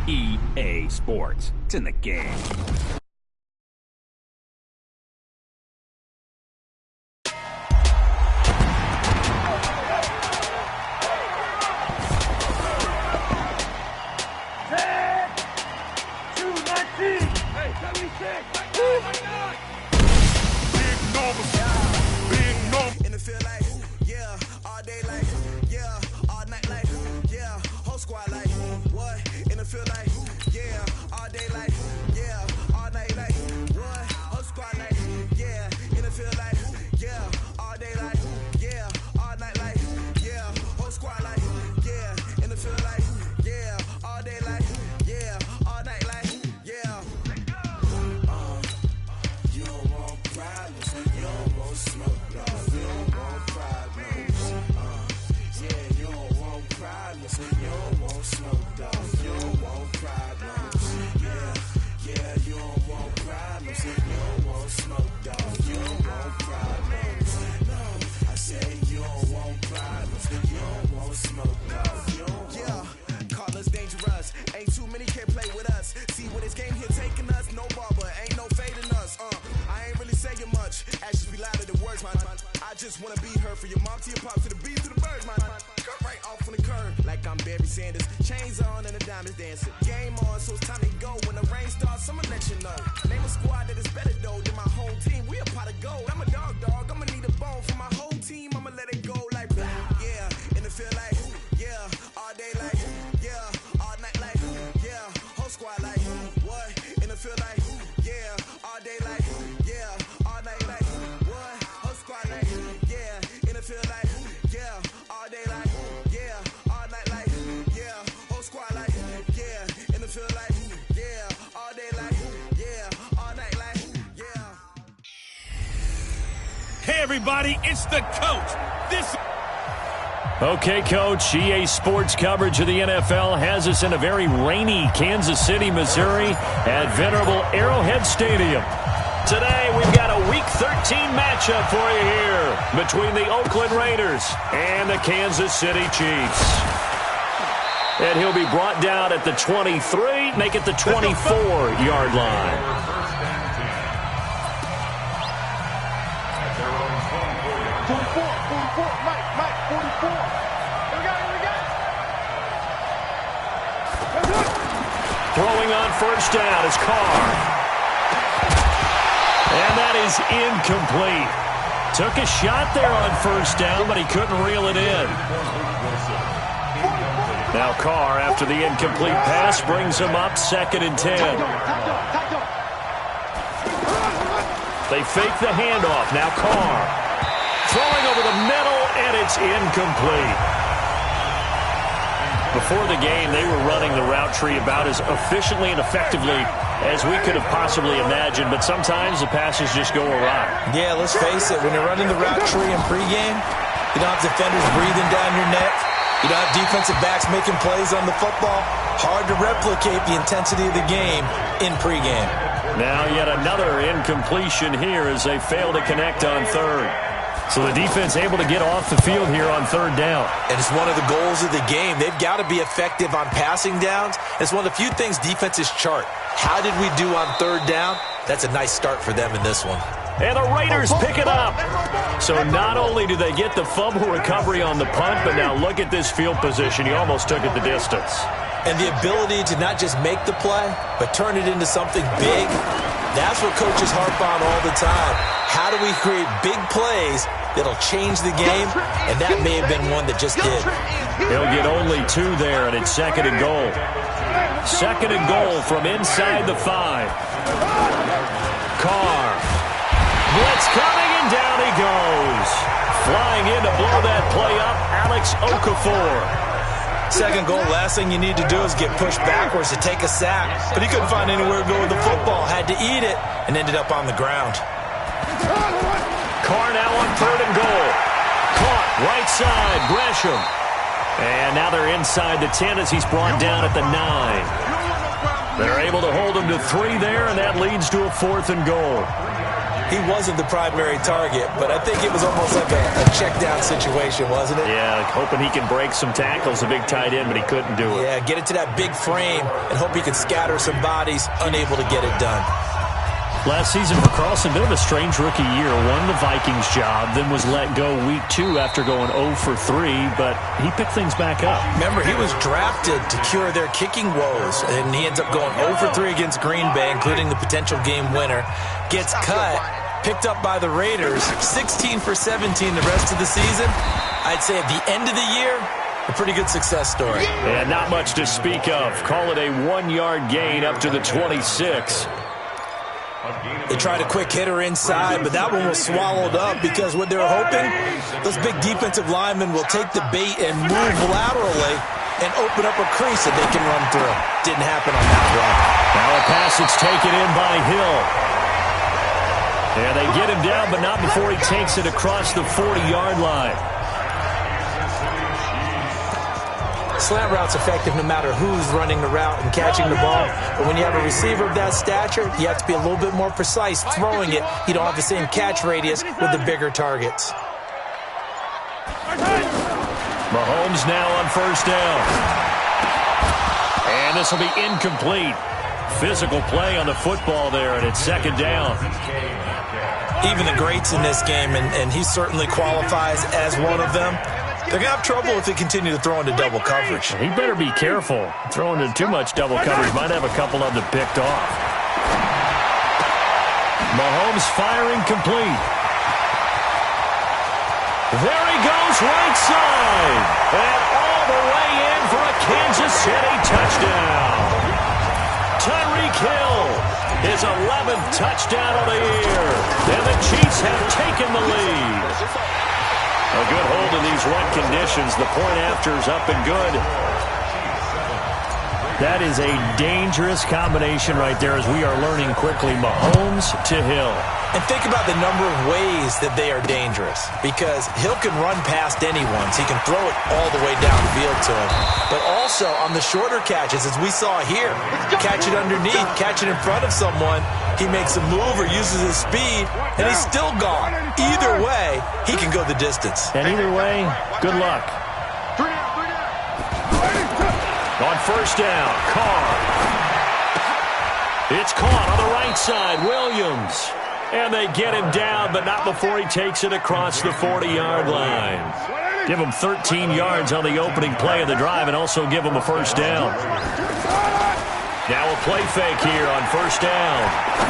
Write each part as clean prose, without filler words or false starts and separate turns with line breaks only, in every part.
EA Sports. It's in the game.
In the field like, yeah, all day like, yeah, all night like, yeah, whole squad like, what? In the field like, yeah, all day like, yeah, all night like, what? Whole squad like, yeah, in the field like, yeah, all day like, yeah, all night like, yeah, whole squad like, yeah, in the field like, yeah, all day like, yeah, all night like, yeah. You don't want problems, you don't want smoke, dog. You don't want problems. Yeah, you don't want problems. You don't want smoke, dog. You don't want problems. Yeah, you don't want problems. You don't want smoke, dog. You don't want problems. No, I say you don't want problems. You don't want smoke, dog. You don't want. Call us dangerous. Ain't too many can play with us. See what this game here taking us. No barber, ain't no fading us. I ain't really saying much. Actions be louder than words, man. I just wanna be heard for your mom to your pop to the beat to the birds, man. Cut right off on the curb like I'm Barry Sanders. Chains on and the diamonds dancing. Game on, so it's time to go. When the rain starts, I'ma let you know. Name a squad that is better though than my home team. We a pot of gold. I'm a dog. I'ma need a bone for my whole team. I'ma let it go like blah. Yeah, in the field like, yeah, all day like, yeah, all night like, yeah, whole squad like, what? In the field like, yeah, all day like, yeah, all night like, what? Whole squad like, yeah, in the field like, yeah, all day like, yeah, all night like, yeah, whole squad like, yeah, in the field like, yeah, all day like, yeah, all night like, yeah.
Hey everybody, it's the coach.
Okay, Coach, EA Sports coverage of the NFL has us in a very rainy Kansas City, Missouri at venerable Arrowhead Stadium. Today, we've got a Week 13 matchup for you here between the Oakland Raiders and the Kansas City Chiefs. And he'll be brought down at the 23, make it the 24-yard line.
44, Mike, 44. Here we go.
Throwing on first down is Carr. And that is incomplete. Took a shot there on first down, but he couldn't reel it in. Now Carr, after the incomplete pass, brings him up 2nd and 10. They fake the handoff. Now Carr. Throwing over the middle, and it's incomplete. Before the game, they were running the route tree about as efficiently and effectively as we could have possibly imagined, but sometimes the passes just go awry.
Yeah, let's face it, when you're running the route tree in pregame, you don't have defenders breathing down your neck. You don't have defensive backs making plays on the football. Hard to replicate the intensity of the game in pregame.
Now yet another incompletion here as they fail to connect on third. So the defense able to get off the field here on 3rd down.
And it's one of the goals of the game. They've got to be effective on passing downs. It's one of the few things defenses chart. How did we do on 3rd down? That's a nice start for them in this one.
And the Raiders pick it up. So not only do they get the fumble recovery on the punt, but now look at this field position. He almost took it the distance.
And the ability to not just make the play, but turn it into something big, that's what coaches harp on all the time. How do we create big plays that'll change the game? And that may have been one that just did.
He'll get only 2 there, and it's 2nd and goal. 2nd and goal from inside the 5. Carr. Blitz coming, and down he goes. Flying in to blow that play up, Alex Okafor.
2nd goal, last thing you need to do is get pushed backwards to take a sack. But he couldn't find anywhere to go with the football, had to eat it, and ended up on the ground.
Carr now on 3rd and goal. Caught, right side, Gresham. And now they're inside the 10 as he's brought down at the 9. They're able to hold him to 3 there, and that leads to a 4th and goal.
he wasn't the primary target, but I think it was almost like a check-down situation, wasn't it?
Yeah, hoping he can break some tackles, a big tight end, but he couldn't do it.
Yeah, get it to that big frame and hope he could scatter some bodies, unable to get it done.
Last season for Carlson, bit of a strange rookie year. Won the Vikings job, then was let go week 2 after going 0 for 3, but he picked things back up.
Remember, he was drafted to cure their kicking woes, and he ends up going 0 for 3 against Green Bay, including the potential game winner. Gets cut, picked up by the Raiders, 16 for 17 the rest of the season. I'd say at the end of the year, a pretty good success story.
And not much to speak of. Call it a 1-yard gain up to the 26.
They tried a quick hitter inside, but that one was swallowed up because what they were hoping, those big defensive linemen will take the bait and move laterally and open up a crease that they can run through. Didn't happen on that one.
Now a pass that's taken in by Hill. And they get him down, but not before he takes it across the 40-yard line.
Slant route's effective no matter who's running the route and catching the ball. But when you have a receiver of that stature, you have to be a little bit more precise throwing it. You don't have the same catch radius with the bigger targets.
Mahomes now on first down. And this will be incomplete. Physical play on the football there, and it's second down.
Even the greats in this game, and he certainly qualifies as one of them, they're going to have trouble if they continue to throw into double coverage.
He better be careful. Throwing into too much double coverage might have a couple of them picked off. Mahomes firing complete. There he goes, right side. And all the way in for a Kansas City touchdown. Tyreek Hill, his 11th touchdown of the year. And the Chiefs have taken the lead. A good hold in these wet conditions. The point after's up and good. That is a dangerous combination right there as we are learning quickly. Mahomes to Hill.
And think about the number of ways that they are dangerous, because Hill can run past anyone, so he can throw it all the way downfield to him. But also on the shorter catches, as we saw here, catch it underneath, catch it in front of someone, he makes a move or uses his speed, and he's still gone. Either way, he can go the distance.
And either way, good luck. On first down, Carr. It's caught on the right side, Williams. And they get him down, but not before he takes it across the 40-yard line. Give him 13 yards on the opening play of the drive and also give him a first down. Now a play fake here on first down.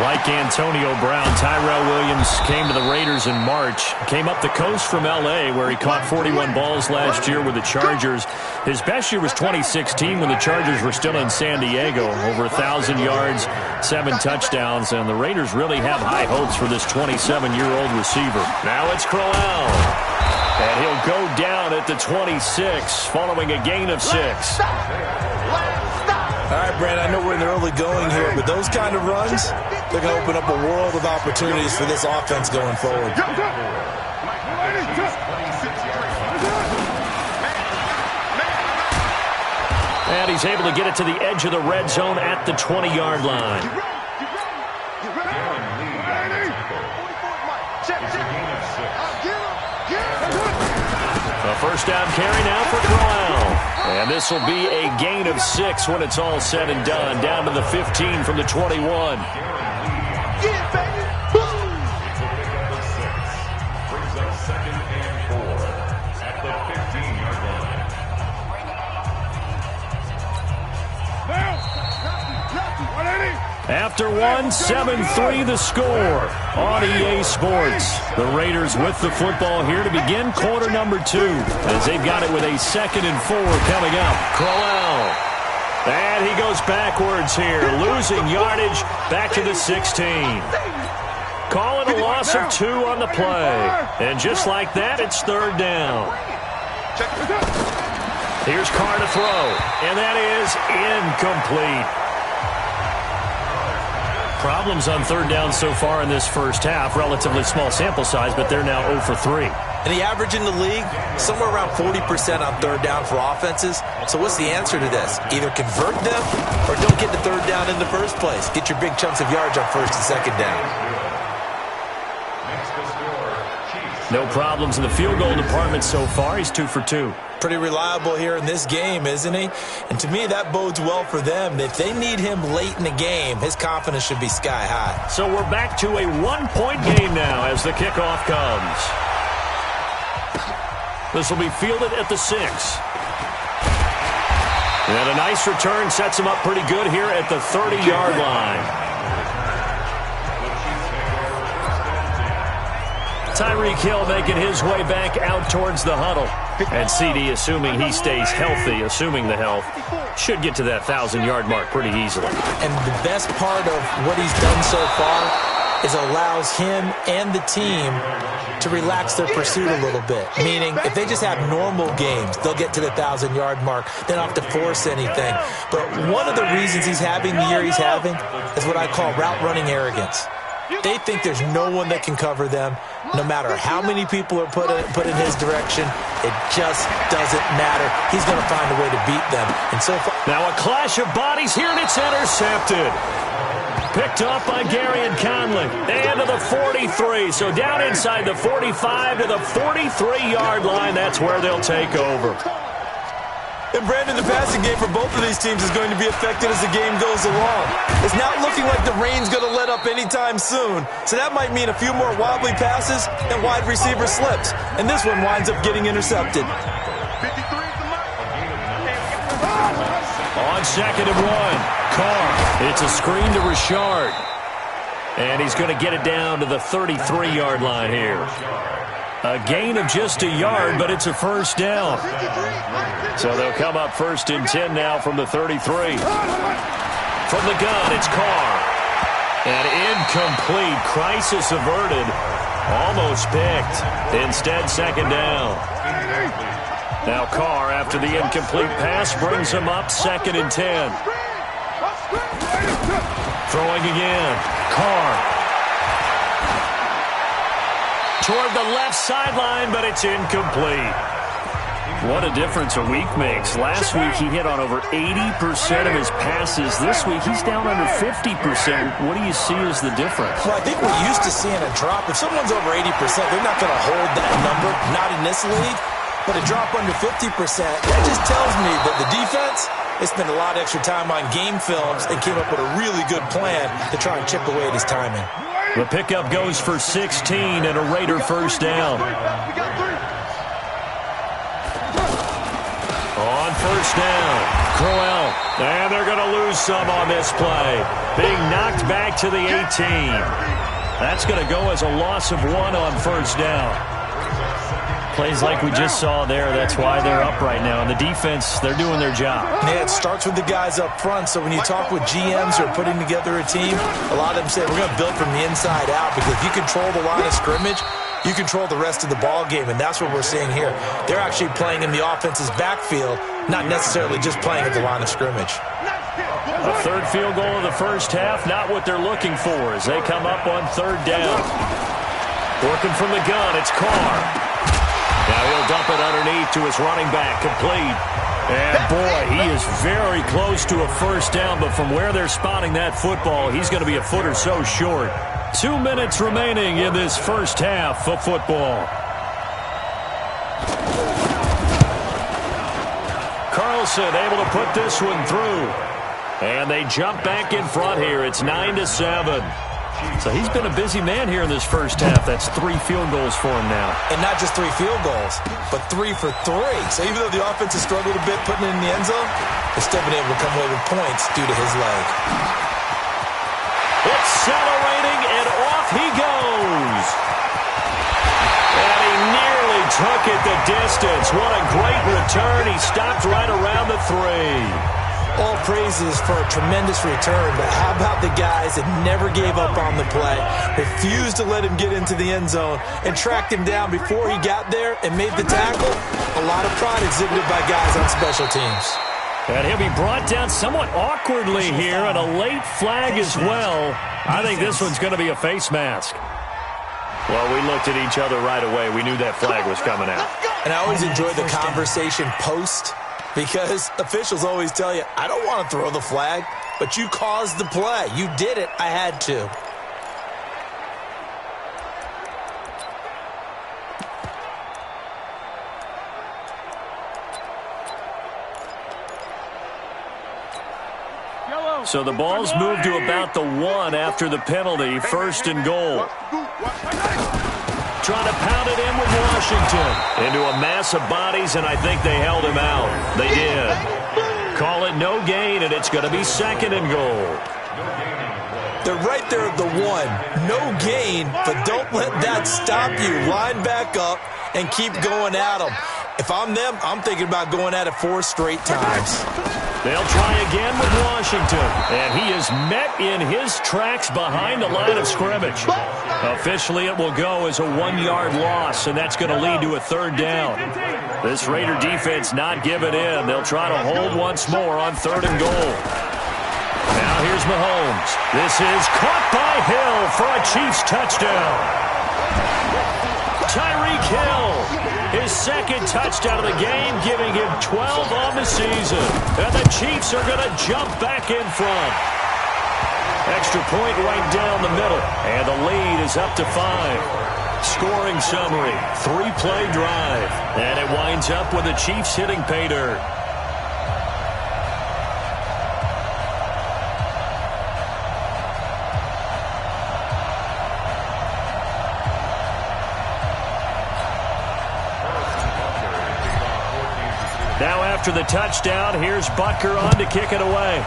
Like Antonio Brown, Tyrell Williams came to the Raiders in March. Came up the coast from L.A., where he caught 41 balls last year with the Chargers. His best year was 2016 when the Chargers were still in San Diego. Over 1,000 yards, 7 touchdowns, and the Raiders really have high hopes for this 27-year-old receiver. Now it's Crowell. And he'll go down at the 26, following a gain of 6.
All right, Brad, I know we're in the early going here, but those kind of runs, they're going to open up a world of opportunities for this offense going forward.
And he's able to get it to the edge of the red zone at the 20-yard line. A first down carry now for Crowell. And this will be a gain of 6 when it's all said and done. Down to the 15 from the 21.
Yeah, baby. Boom.
Brings up 2nd and 4 at the 15-yard line.
After one, 7-3 the score on EA Sports. The Raiders with the football here to begin quarter number 2, as they've got it with a 2nd and 4 coming up. Crowell. And he goes backwards here, losing yardage back to the 16. Calling a loss of 2 on the play. And just like that, it's 3rd down. Here's Carr to throw, and that is incomplete. Problems on 3rd down so far in this first half. Relatively small sample size, but they're now 0 for 3.
And the average in the league, somewhere around 40% on 3rd down for offenses. So what's the answer to this? Either convert them or don't get to 3rd down in the first place. Get your big chunks of yards on 1st and 2nd down.
No problems in the field goal department so far. He's 2 for 2.
Pretty reliable here in this game, isn't he? And to me, that bodes well for them. If they need him late in the game, his confidence should be sky high.
So we're back to a one-point game now as the kickoff comes. This will be fielded at the 6. And a nice return sets him up pretty good here at the 30-yard line. Tyreek Hill making his way back out towards the huddle. And CD, assuming he stays healthy, assuming the health, should get to that 1,000-yard mark pretty easily.
And the best part of what he's done so far is allows him and the team to relax their pursuit a little bit. Meaning, if they just have normal games, they'll get to the 1,000-yard mark. They don't have to force anything. But one of the reasons he's having the year he's having is what I call route running arrogance. They think there's no one that can cover them. No matter how many people are put in his direction, it just doesn't matter. He's going to find a way to beat them. And so far,
now a clash of bodies here, and it's intercepted. Picked off by Gary and Conley. And to the 43. So down inside the 45 to the 43-yard line. That's where they'll take over.
And Brandon, the passing game for both of these teams is going to be affected as the game goes along. It's not looking like the rain's going to let up anytime soon. So that might mean a few more wobbly passes and wide receiver slips. And this one winds up getting intercepted.
On 2nd and 1, Carr. It's a screen to Richard. And he's going to get it down to the 33-yard line here. A gain of just a yard, but it's a first down. So they'll come up 1st and 10 now from the 33. From the gun, it's Carr. And incomplete. Crisis averted. Almost picked. Instead, 2nd down. Now Carr, after the incomplete pass, brings him up 2nd and 10. Throwing again. Carr. Toward the left sideline, but it's incomplete. What a difference a week makes. Last week, he hit on over 80% of his passes. This week, he's down under 50%. What do you see as the difference?
Well, I think we're used to seeing a drop. If someone's over 80%, they're not going to hold that number, not in this league. But a drop under 50%, that just tells me that the defense, they spent a lot of extra time on game films and came up with a really good plan to try and chip away at his timing.
The pickup goes for 16 and a Raider first down. On first down, Crowell. And they're going to lose some on this play. Being knocked back to the 18. That's going to go as a loss of 1 on first down. Plays like we just saw there. That's why they're up right now. And the defense, they're doing their job.
Yeah, it starts with the guys up front. So when you talk with GMs who are putting together a team, a lot of them say, we're going to build from the inside out. Because if you control the line of scrimmage, you control the rest of the ball game. And that's what we're seeing here. They're actually playing in the offense's backfield, not necessarily just playing at the line of scrimmage.
A third field goal of the first half, not what they're looking for as they come up on 3rd down. Working from the gun, it's Carr. Now he'll dump it underneath to his running back, complete. And boy, he is very close to a first down, but from where they're spotting that football, he's going to be a foot or so short. 2 minutes remaining in this first half of football. Carlson able to put this one through. And they jump back in front here. It's 9-7. So he's been a busy man here in this first half. That's 3 field goals for him now.
And not just 3 field goals, but 3 for 3. So even though the offense has struggled a bit putting it in the end zone, they've still been able to come away with points due to his leg.
Accelerating, and off he goes. And he nearly took it the distance. What a great return. He stopped right around the 3.
All praises for a tremendous return, but how about the guys that never gave up on the play, refused to let him get into the end zone, and tracked him down before he got there and made the tackle? A lot of pride exhibited by guys on special teams.
And he'll be brought down somewhat awkwardly here, and a late flag as well. I think this one's going to be a face mask. Well, we looked at each other right away. We knew that flag was coming out.
And I always enjoy the conversation post, because officials always tell you, I don't want to throw the flag, but you caused the play. You did it. I had to.
So the ball's moved to about the 1 after the penalty, 1st and goal. Trying to pound it in with Washington. Into a mass of bodies, and I think they held him out. They did. Call it no gain, and it's going to be 2nd and goal.
They're right there at the 1. No gain, but don't let that stop you. Line back up and keep going at them. If I'm them, I'm thinking about going at it 4 straight times.
They'll try again with Washington, and he is met in his tracks behind the line of scrimmage. Officially, it will go as a 1-yard loss, and that's going to lead to a 3rd down. This Raider defense not giving in. They'll try to hold once more on 3rd and goal. Now here's Mahomes. This is caught by Hill for a Chiefs touchdown. Tyreek Hill, his 2nd touchdown of the game, giving him 12 on the season. And the Chiefs are going to jump back in front. Extra point right down the middle. And the lead is up to 5. Scoring summary, 3-play drive. And it winds up with the Chiefs hitting pay dirt. Now after the touchdown, here's Butker on to kick it away.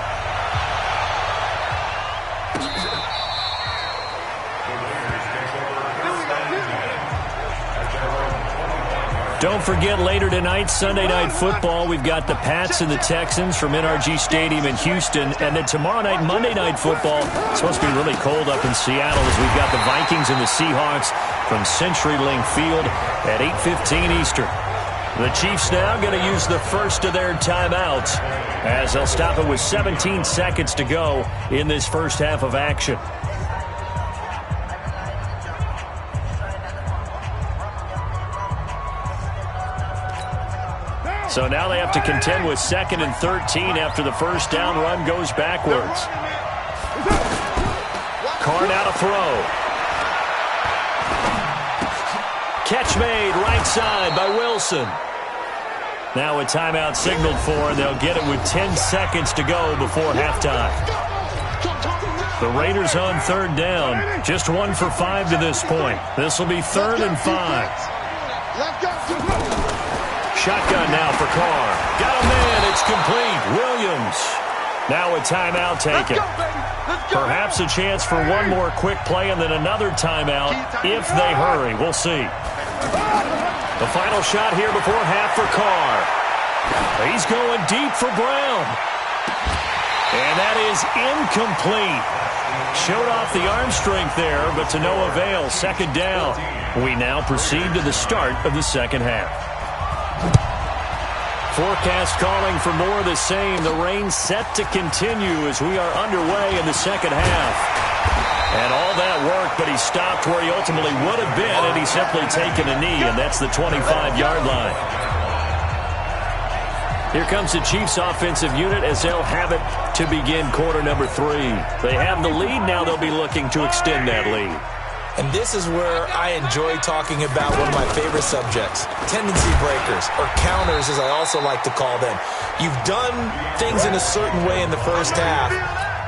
Don't forget, later tonight, Sunday Night Football, we've got the Pats and the Texans from NRG Stadium in Houston. And then tomorrow night, Monday Night Football, it's supposed to be really cold up in Seattle as we've got the Vikings and the Seahawks from CenturyLink Field at 8:15 Eastern. The Chiefs now going to use the first of their timeouts as they'll stop it with 17 seconds to go in this first half of action. So now they have to contend with 2nd and 13 after the first down run goes backwards. Carr now to throw. Catch made right side by Wilson. Now a timeout signaled for, and they'll get it with 10 seconds to go before halftime. The Raiders on 3rd down, just 1 for 5 to this point. This will be 3rd and 5. Shotgun now for Carr. Got a man, it's complete. Williams. Now a timeout taken. Perhaps a chance for one more quick play and then another timeout if they hurry. We'll see. The final shot here before half for Carr. He's going deep for Brown. And that is incomplete. Showed off the arm strength there, but to no avail. 2nd down. We now proceed to the start of the second half. Forecast calling for more of the same. The rain set to continue as we are underway in the second half. And all that worked, but he stopped where he ultimately would have been, and he's simply taken a knee, and that's the 25-yard line. Here comes the Chiefs offensive unit as they'll have it to begin quarter number 3. They have the lead. Now they'll be looking to extend that lead.
And this is where I enjoy talking about one of my favorite subjects, tendency breakers, or counters as I also like to call them. You've done things in a certain way in the first half,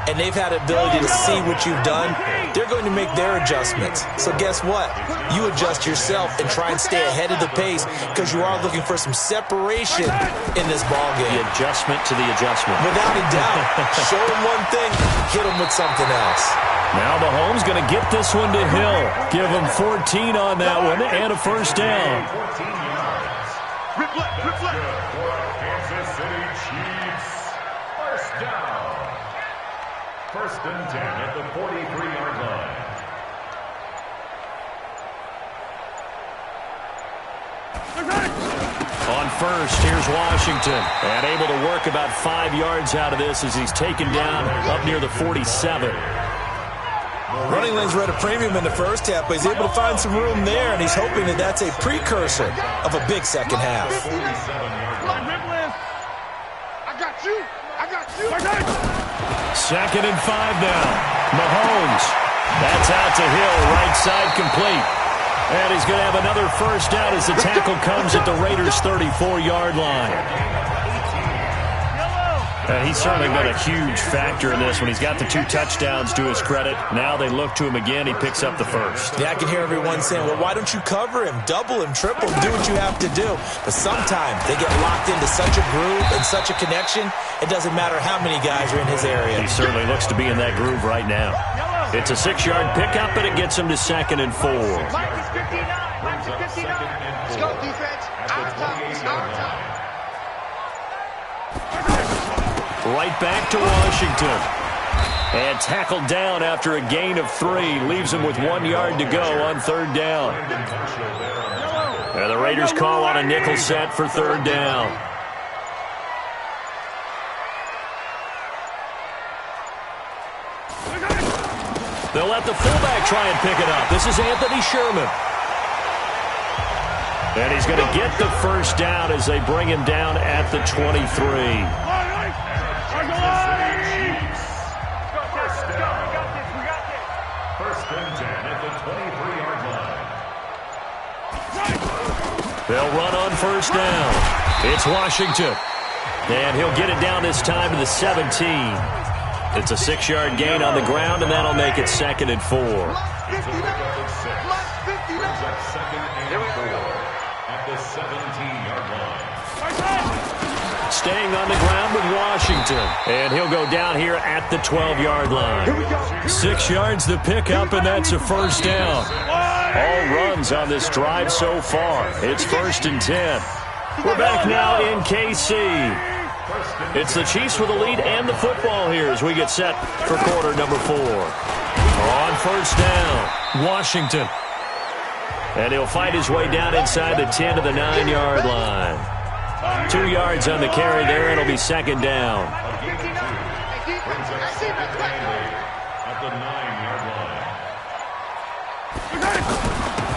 and they've had the ability to see what you've done. They're going to make their adjustments. So guess what? You adjust yourself and try and stay ahead of the pace because you are looking for some separation in this ballgame.
The adjustment to the adjustment.
Without a doubt. Show them one thing, hit them with something else.
Now Mahomes going to get this one to Hill. Give him 14 on that one and a first down.
Kansas City Chiefs. First down. 1st and 10 at the 43-yard line.
On first, here's Washington. And able to work about 5 yards out of this as he's taken down up near the 47.
Running lanes were at a premium in the first half, but he's able to find some room there, and he's hoping that that's a precursor of a big second half.
I got you.
2nd and 5 now. Mahomes. That's out to Hill, right side complete. And he's going to have another first down as the tackle comes at the Raiders' 34-yard line. He's certainly been a huge factor in this when he's got the 2 touchdowns to his credit. Now they look to him again. He picks up the first.
Yeah, I can hear everyone saying, well, why don't you cover him? Double him, triple him, do what you have to do. But sometimes they get locked into such a groove and such a connection, it doesn't matter how many guys are in his area.
He certainly looks to be in that groove right now. It's a 6-yard pickup, and it gets him to 2nd and 4.
Mike is 59. Mike is 59. Let's go, defense. Out of time. It's out of time.
Right back to Washington. And tackled down after a gain of 3. Leaves him with 1 yard to go on 3rd down. And the Raiders call on a nickel set for 3rd down. They'll let the fullback try and pick it up. This is Anthony Sherman. And he's going to get the first down as they bring him down at the 23. They'll run on 1st down. It's Washington. And he'll get it down this time to the 17. It's a 6-yard gain on the ground, and that'll make it 2nd and 4. Staying on the ground with Washington. And he'll go down here at the 12-yard line. 6 yards the pickup, and that's a first down. All runs on this drive so far. It's 1st and 10. We're back now in KC. It's the Chiefs with the lead and the football here as we get set for quarter number 4. On 1st down, Washington. And he'll fight his way down inside the 10 to the 9-yard line. 2 yards on the carry there, and it'll be 2nd down.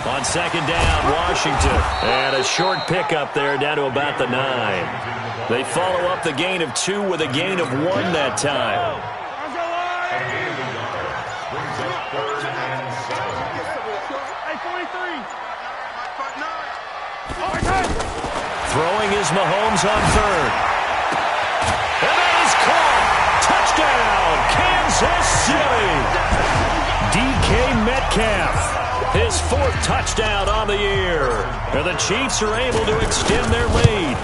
On 2nd down, Washington. And a short pickup there down to about the 9. They follow up the gain of 2 with a gain of 1 that time. Throwing is Mahomes on 3rd. And that is caught. Touchdown, Kansas City. DK Metcalf. His 4th touchdown on the year. And the Chiefs are able to extend their lead.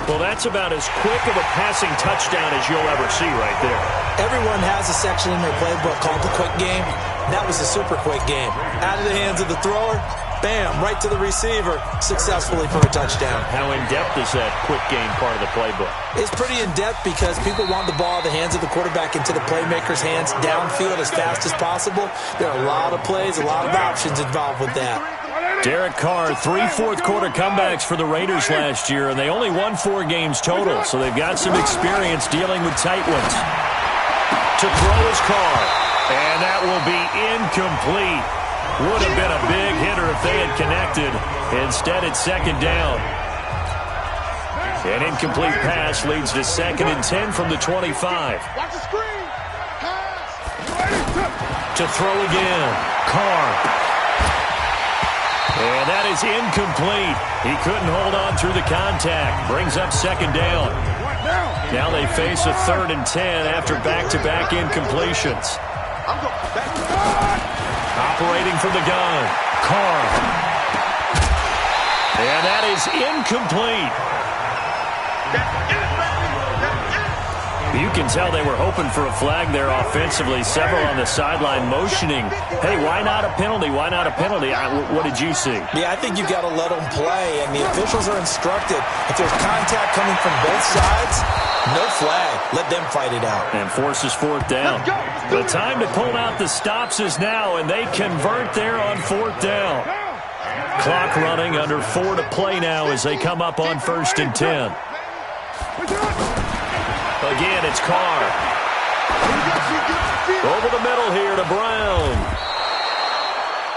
Well, that's about as quick of a passing touchdown as you'll ever see right there.
Everyone has a section in their playbook called the quick game. That was a super quick game. Out of the hands of the thrower, bam, right to the receiver, successfully for a touchdown.
How in-depth is that quick game part of the playbook?
It's pretty in-depth because people want the ball out of the hands of the quarterback into the playmaker's hands downfield as fast as possible. There are a lot of plays, a lot of options involved with that.
Derek Carr, 3 fourth-quarter comebacks for the Raiders last year, and they only won 4 games total, so they've got some experience dealing with tight ones. To throw his Carr, and that will be incomplete. Would have been a big hitter if they had connected. Instead, it's 2nd down. An incomplete pass leads to 2nd and 10 from the 25.
Watch the screen. Pass.
To throw again. Carr. And that is incomplete. He couldn't hold on through the contact. Brings up 2nd down. Now they face a 3rd and 10 after back-to-back incompletions. Operating from the gun. Carr. And that is incomplete. You can tell they were hoping for a flag there offensively. Several on the sideline motioning. Hey, why not a penalty? Why not a penalty? What did you see?
Yeah, I think you got to let them play, and the officials are instructed. If there's contact coming from both sides, no flag. Let them fight it out.
And forces 4th down. The time to pull out the stops is now, and they convert there on 4th down. Clock running, under 4 to play now as they come up on 1st and 10. Again, it's Carr. Over the middle here to Brown.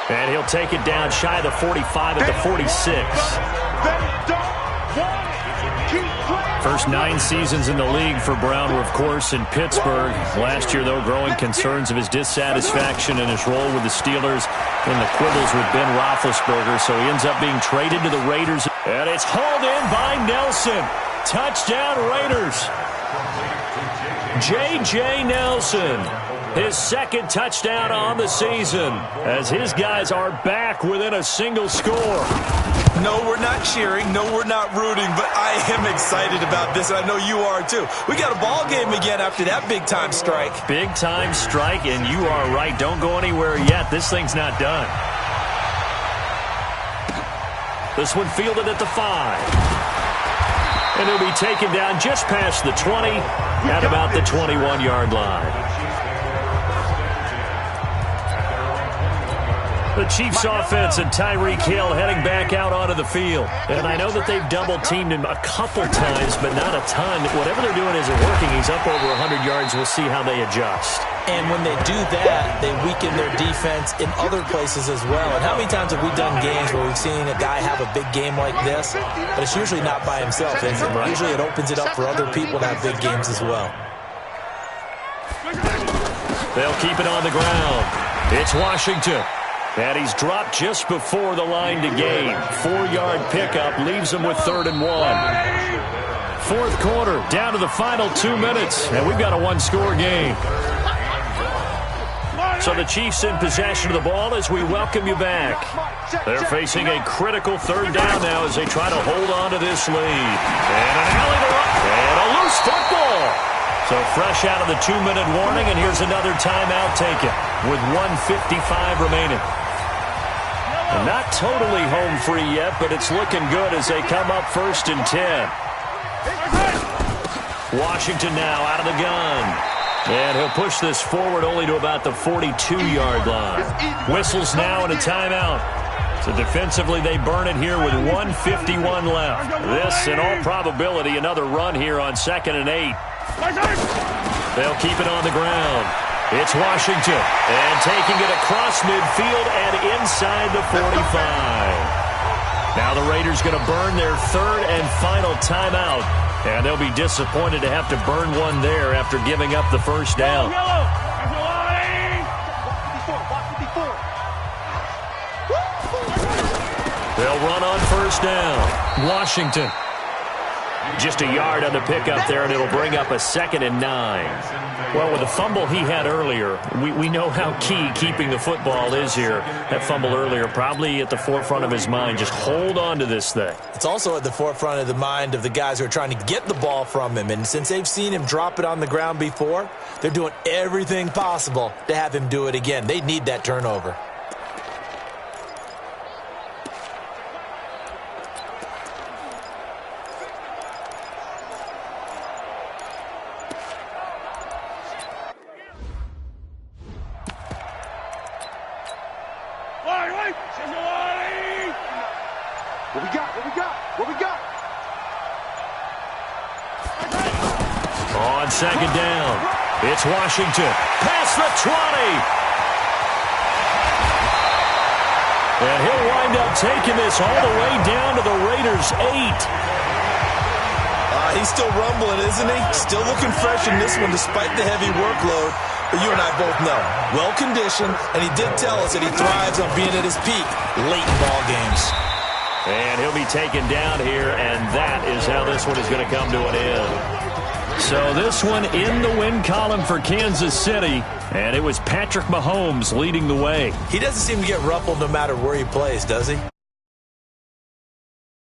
And he'll take it down shy of the 45 at the 46. First 9 seasons in the league for Brown were, of course, in Pittsburgh. Last year, though, growing concerns of his dissatisfaction in his role with the Steelers in the quibbles with Ben Roethlisberger, so he ends up being traded to the Raiders. And it's hauled in by Nelson. Touchdown, Raiders. J.J. Nelson, his second touchdown on the season, as his guys are back within a single score.
No, we're not cheering. No, we're not rooting, but I am excited about this, and I know you are too. We got a ball game again after that big-time strike.
Big-time strike, and you are right. Don't go anywhere yet. This thing's not done. This one fielded at the 5. And he'll be taken down just past the 20 at about the 21-yard line. The Chiefs offense and Tyreek Hill heading back out onto the field. And I know that they've double-teamed him a couple times, but not a ton. Whatever they're doing isn't working. He's up over 100 yards. We'll see how they adjust.
And when they do that, they weaken their defense in other places as well. And how many times have we done games where we've seen a guy have a big game like this, but it's usually not by himself, is it? Usually it opens it up for other people to have big games as well.
They'll keep it on the ground. It's Washington. And he's dropped just before the line to gain. 4-yard pickup leaves him with 3rd and 1. Fourth quarter, down to the final 2 minutes, and we've got a one-score game. So the Chiefs in possession of the ball as we welcome you back. They're facing a critical 3rd down now as they try to hold on to this lead. And an alley to run, and a loose football. So fresh out of the 2-minute warning, and here's another timeout taken with 1:55 remaining. And not totally home free yet, but it's looking good as they come up 1st and 10. Washington now out of the gun. And he'll push this forward only to about the 42-yard line. Whistles now and a timeout. So defensively, they burn it here with 1:51 left. This, in all probability, another run here on 2nd and 8. They'll keep it on the ground. It's Washington, and taking it across midfield and inside the 45. Now the Raiders going to burn their 3rd and final timeout, and they'll be disappointed to have to burn one there after giving up the 1st down. They'll run on 1st down. Washington. Just a yard on the pickup there, and it'll bring up a 2nd and 9. Well, with the fumble he had earlier, we know how key keeping the football is here. That fumble earlier probably at the forefront of his mind. Just hold on to this thing.
It's also at the forefront of the mind of the guys who are trying to get the ball from him. And since they've seen him drop it on the ground before, they're doing everything possible to have him do it again. They need that turnover.
What we got?
On 2nd down, it's Washington. Past the 20. And he'll wind up taking this all the way down to the Raiders' 8.
He's still rumbling, isn't he? Still looking fresh in this one despite the heavy workload. But you and I both know, well-conditioned, and he did tell us that he thrives on being at his peak late in ball games.
And he'll be taken down here, and that is how this one is going to come to an end. So this one in the win column for Kansas City, and it was Patrick Mahomes leading the way.
He doesn't seem to get ruffled no matter where he plays, does he?